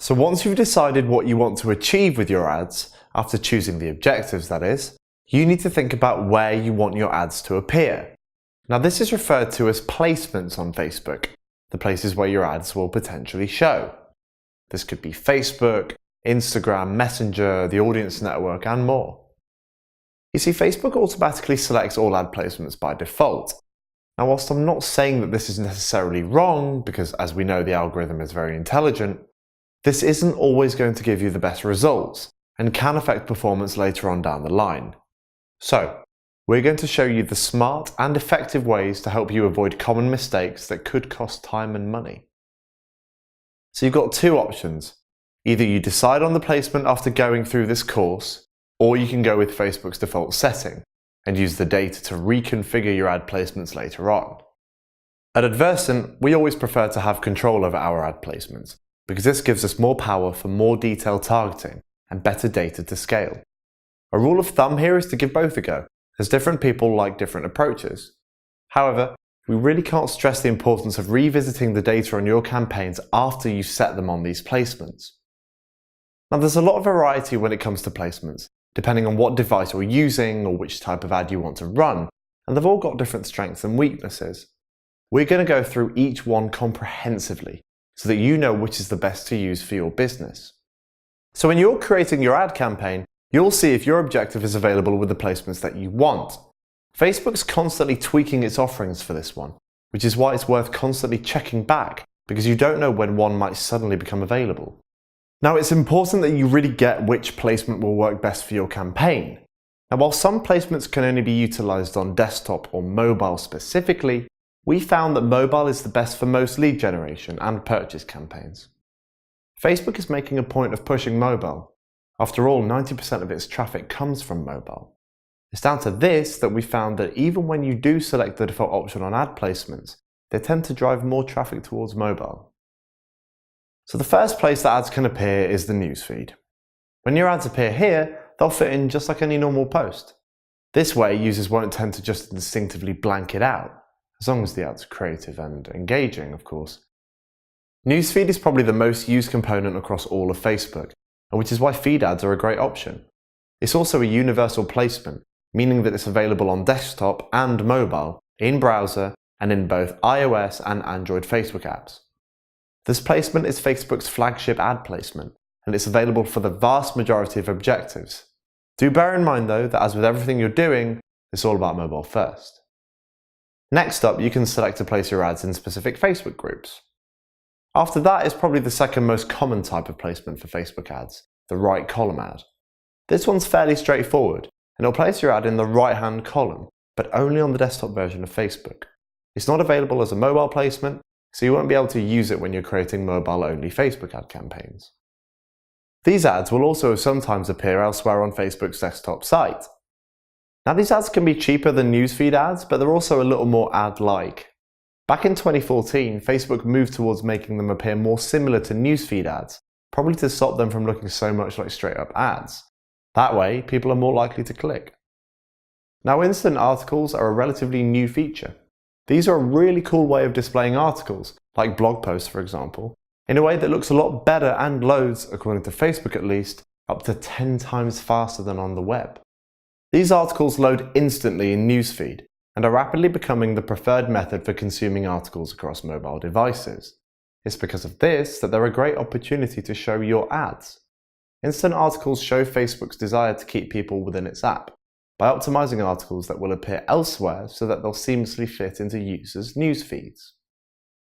So once you've decided what you want to achieve with your ads, after choosing the objectives that is, you need to think about where you want your ads to appear. Now this is referred to as placements on Facebook, the places where your ads will potentially show. This could be Facebook, Instagram, Messenger, the Audience Network, and more. You see, Facebook automatically selects all ad placements by default. Now whilst I'm not saying that this is necessarily wrong, because as we know the algorithm is very intelligent, this isn't always going to give you the best results, and can affect performance later on down the line. So, we're going to show you the smart and effective ways to help you avoid common mistakes that could cost time and money. So you've got two options. Either you decide on the placement after going through this course, or you can go with Facebook's default setting and use the data to reconfigure your ad placements later on. At Adversent, we always prefer to have control over our ad placements, because this gives us more power for more detailed targeting and better data to scale. A rule of thumb here is to give both a go, as different people like different approaches. However, we really can't stress the importance of revisiting the data on your campaigns after you've set them on these placements. Now there's a lot of variety when it comes to placements, depending on what device you're using or which type of ad you want to run, and they've all got different strengths and weaknesses. We're going to go through each one comprehensively, so that you know which is the best to use for your business. So when you're creating your ad campaign, you'll see if your objective is available with the placements that you want. Facebook's constantly tweaking its offerings for this one, which is why it's worth constantly checking back, because you don't know when one might suddenly become available. Now it's important that you really get which placement will work best for your campaign. Now while some placements can only be utilized on desktop or mobile specifically, we found that mobile is the best for most lead generation and purchase campaigns. Facebook is making a point of pushing mobile. After all, 90% of its traffic comes from mobile. It's down to this that we found that even when you do select the default option on ad placements, they tend to drive more traffic towards mobile. So the first place that ads can appear is the newsfeed. When your ads appear here, they'll fit in just like any normal post. This way, users won't tend to just instinctively blank it out, as long as the ad's creative and engaging, of course. Newsfeed is probably the most used component across all of Facebook, and which is why feed ads are a great option. It's also a universal placement, meaning that it's available on desktop and mobile, in browser, and in both iOS and Android Facebook apps. This placement is Facebook's flagship ad placement, and it's available for the vast majority of objectives. Do bear in mind though that as with everything you're doing, it's all about mobile first. Next up, you can select to place your ads in specific Facebook groups. After that is probably the second most common type of placement for Facebook ads, the right column ad. This one's fairly straightforward, and it'll place your ad in the right-hand column, but only on the desktop version of Facebook. It's not available as a mobile placement, so you won't be able to use it when you're creating mobile-only Facebook ad campaigns. These ads will also sometimes appear elsewhere on Facebook's desktop site. Now these ads can be cheaper than newsfeed ads, but they're also a little more ad-like. Back in 2014, Facebook moved towards making them appear more similar to newsfeed ads, probably to stop them from looking so much like straight-up ads. That way, people are more likely to click. Now instant articles are a relatively new feature. These are a really cool way of displaying articles, like blog posts for example, in a way that looks a lot better and loads, according to Facebook at least, up to 10 times faster than on the web. These articles load instantly in newsfeed, and are rapidly becoming the preferred method for consuming articles across mobile devices. It's because of this that they're a great opportunity to show your ads. Instant articles show Facebook's desire to keep people within its app, by optimizing articles that will appear elsewhere so that they'll seamlessly fit into users' news feeds.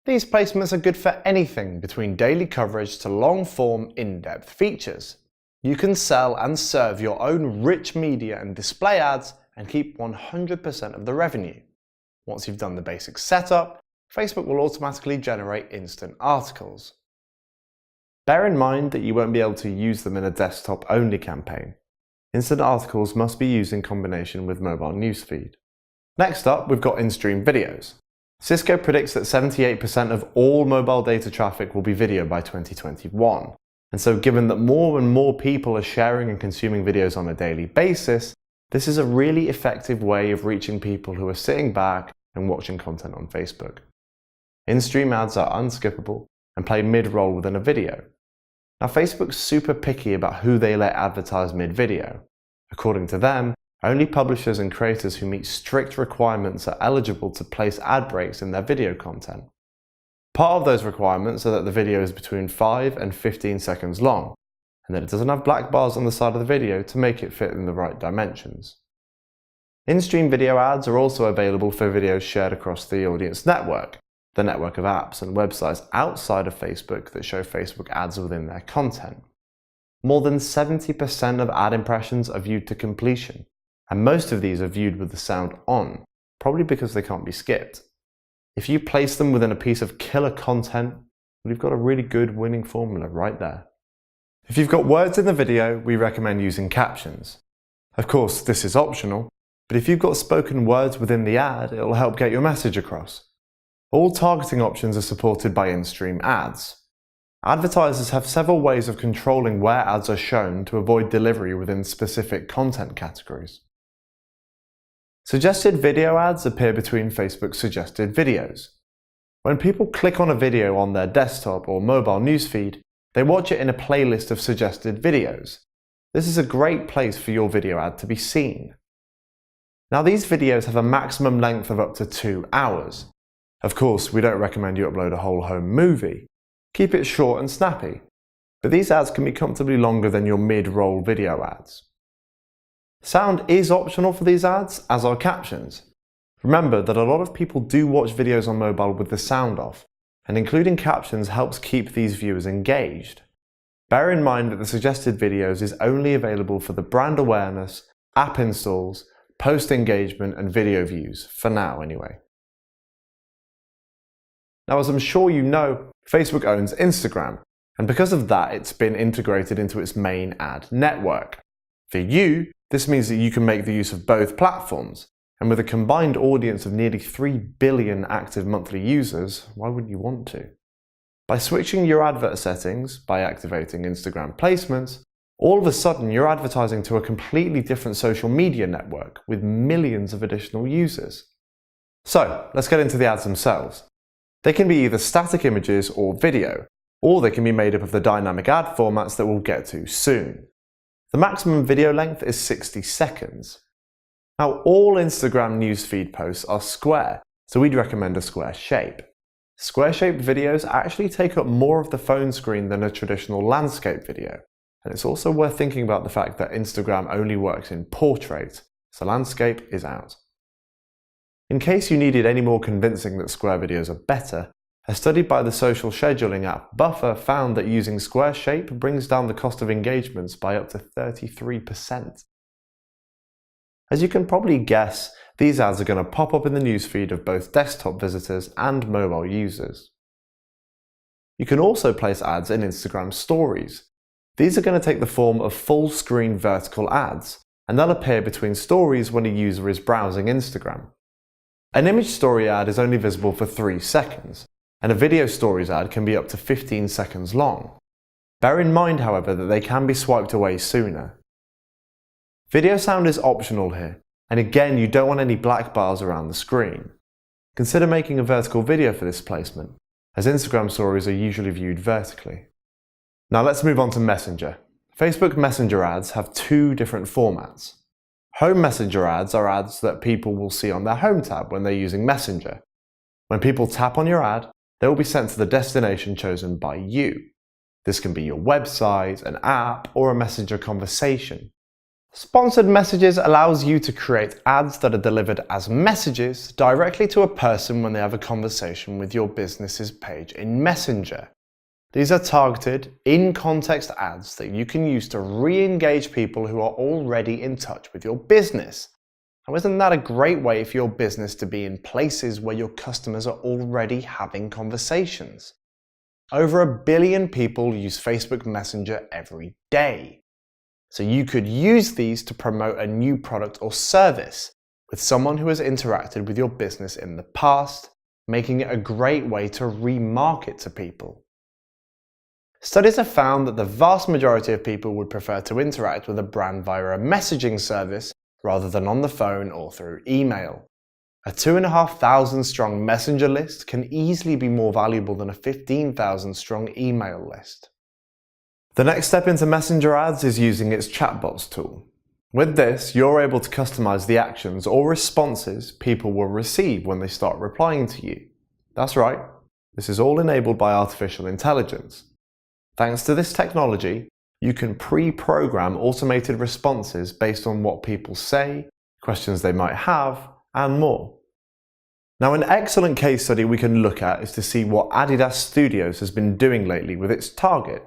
These placements are good for anything between daily coverage to long-form, in-depth features. You can sell and serve your own rich media and display ads and keep 100% of the revenue. Once you've done the basic setup, Facebook will automatically generate instant articles. Bear in mind that you won't be able to use them in a desktop-only campaign. Instant articles must be used in combination with mobile newsfeed. Next up, we've got in-stream videos. Cisco predicts that 78% of all mobile data traffic will be video by 2021. And so given that more and more people are sharing and consuming videos on a daily basis, this is a really effective way of reaching people who are sitting back and watching content on Facebook. In-stream ads are unskippable and play mid-roll within a video. Now, Facebook's super picky about who they let advertise mid-video. According to them, only publishers and creators who meet strict requirements are eligible to place ad breaks in their video content. Part of those requirements are that the video is between 5 and 15 seconds long, and that it doesn't have black bars on the side of the video to make it fit in the right dimensions. In-stream video ads are also available for videos shared across the audience network, the network of apps and websites outside of Facebook that show Facebook ads within their content. More than 70% of ad impressions are viewed to completion, and most of these are viewed with the sound on, probably because they can't be skipped. If you place them within a piece of killer content, you've got a really good winning formula right there. If you've got words in the video, we recommend using captions. Of course, this is optional, but if you've got spoken words within the ad, it'll help get your message across. All targeting options are supported by in-stream ads. Advertisers have several ways of controlling where ads are shown to avoid delivery within specific content categories. Suggested video ads appear between Facebook's suggested videos. When people click on a video on their desktop or mobile newsfeed, they watch it in a playlist of suggested videos. This is a great place for your video ad to be seen. Now, these videos have a maximum length of up to 2 hours. Of course, we don't recommend you upload a whole home movie. Keep it short and snappy. But these ads can be comfortably longer than your mid-roll video ads. Sound is optional for these ads, as are captions. Remember that a lot of people do watch videos on mobile with the sound off, and including captions helps keep these viewers engaged. Bear in mind that the suggested videos is only available for the brand awareness, app installs, post engagement and video views, for now anyway. Now, as I'm sure you know, Facebook owns Instagram, and because of that it's been integrated into its main ad network. For you, this means that you can make the use of both platforms, and with a combined audience of nearly 3 billion active monthly users, why wouldn't you want to? By switching your advert settings, by activating Instagram placements, all of a sudden you're advertising to a completely different social media network with millions of additional users. So, let's get into the ads themselves. They can be either static images or video, or they can be made up of the dynamic ad formats that we'll get to soon. The maximum video length is 60 seconds. Now, all Instagram newsfeed posts are square, so we'd recommend a square shape. Square-shaped videos actually take up more of the phone screen than a traditional landscape video, and it's also worth thinking about the fact that Instagram only works in portrait, so landscape is out. In case you needed any more convincing that square videos are better, a study by the social scheduling app Buffer found that using square shape brings down the cost of engagements by up to 33%. As you can probably guess, these ads are going to pop up in the newsfeed of both desktop visitors and mobile users. You can also place ads in Instagram stories. These are going to take the form of full-screen vertical ads, and they'll appear between stories when a user is browsing Instagram. An image story ad is only visible for 3 seconds, and a video stories ad can be up to 15 seconds long. Bear in mind, however, that they can be swiped away sooner. Video sound is optional here, and again, you don't want any black bars around the screen. Consider making a vertical video for this placement, as Instagram stories are usually viewed vertically. Now let's move on to Messenger. Facebook Messenger ads have 2 different formats. Home Messenger ads are ads that people will see on their Home tab when they're using Messenger. When people tap on your ad, they will be sent to the destination chosen by you. This can be your website, an app, or a Messenger conversation. Sponsored Messages allows you to create ads that are delivered as messages directly to a person when they have a conversation with your business's page in Messenger. These are targeted, in-context ads that you can use to re-engage people who are already in touch with your business. Now, isn't that a great way for your business to be in places where your customers are already having conversations? Over 1 billion people use Facebook Messenger every day. So you could use these to promote a new product or service with someone who has interacted with your business in the past, making it a great way to remarket to people. Studies have found that the vast majority of people would prefer to interact with a brand via a messaging service rather than on the phone or through email. A 2,500 strong messenger list can easily be more valuable than a 15,000 strong email list. The next step into Messenger ads is using its chatbots tool. With this, you're able to customize the actions or responses people will receive when they start replying to you. That's right, this is all enabled by artificial intelligence. Thanks to this technology, you can pre-program automated responses based on what people say, questions they might have, and more. Now, an excellent case study we can look at is to see what Adidas Studios has been doing lately with its target.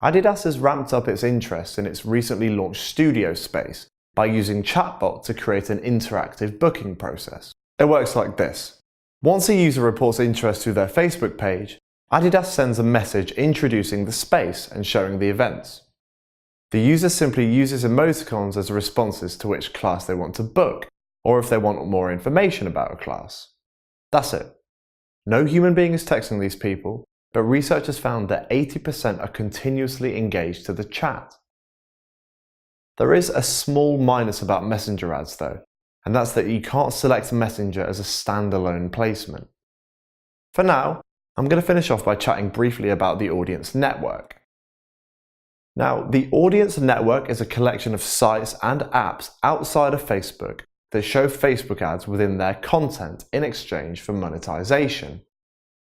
Adidas has ramped up its interest in its recently launched studio space by using chatbot to create an interactive booking process. It works like this. Once a user reports interest to their Facebook page, Adidas sends a message introducing the space and showing the events. The user simply uses emoticons as responses to which class they want to book, or if they want more information about a class. That's it. No human being is texting these people, but researchers found that 80% are continuously engaged to the chat. There is a small minus about Messenger ads though, and that's that you can't select Messenger as a standalone placement. For now, I'm going to finish off by chatting briefly about the audience network. Now, the audience network is a collection of sites and apps outside of Facebook that show Facebook ads within their content in exchange for monetization.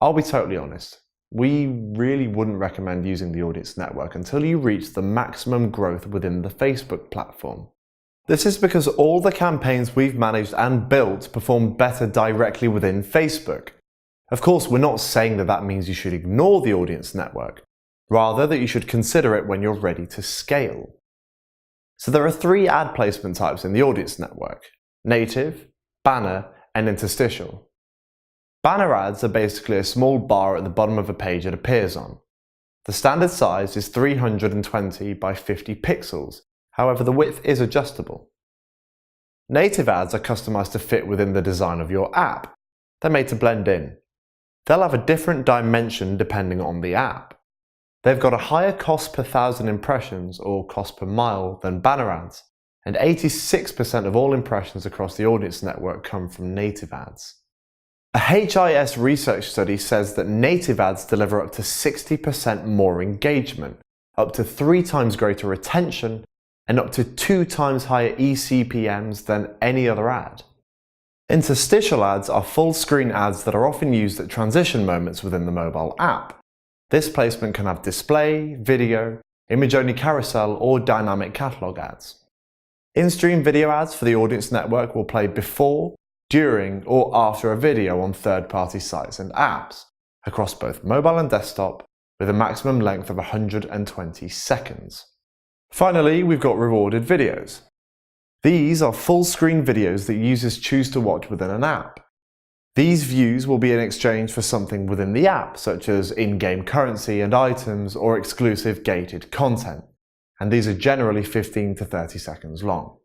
I'll be totally honest, we really wouldn't recommend using the audience network until you reach the maximum growth within the Facebook platform. This is because all the campaigns we've managed and built perform better directly within Facebook. Of course, we're not saying that that means you should ignore the audience network, rather that you should consider it when you're ready to scale. So there are 3 ad placement types in the audience network: native, banner, and interstitial. Banner ads are basically a small bar at the bottom of a page it appears on. The standard size is 320 by 50 pixels, however the width is adjustable. Native ads are customized to fit within the design of your app. They're made to blend in. They'll have a different dimension depending on the app. They've got a higher cost per 1,000 impressions or cost per mile than banner ads, and 86% of all impressions across the audience network come from native ads. A HIS research study says that native ads deliver up to 60% more engagement, up to 3 times greater retention, and up to 2 times higher eCPMs than any other ad. Interstitial ads are full-screen ads that are often used at transition moments within the mobile app. This placement can have display, video, image-only carousel, or dynamic catalog ads. In-stream video ads for the audience network will play before, during, or after a video on third-party sites and apps, across both mobile and desktop, with a maximum length of 120 seconds. Finally, we've got rewarded videos. These are full-screen videos that users choose to watch within an app. These views will be in exchange for something within the app, such as in-game currency and items or exclusive gated content, and these are generally 15 to 30 seconds long.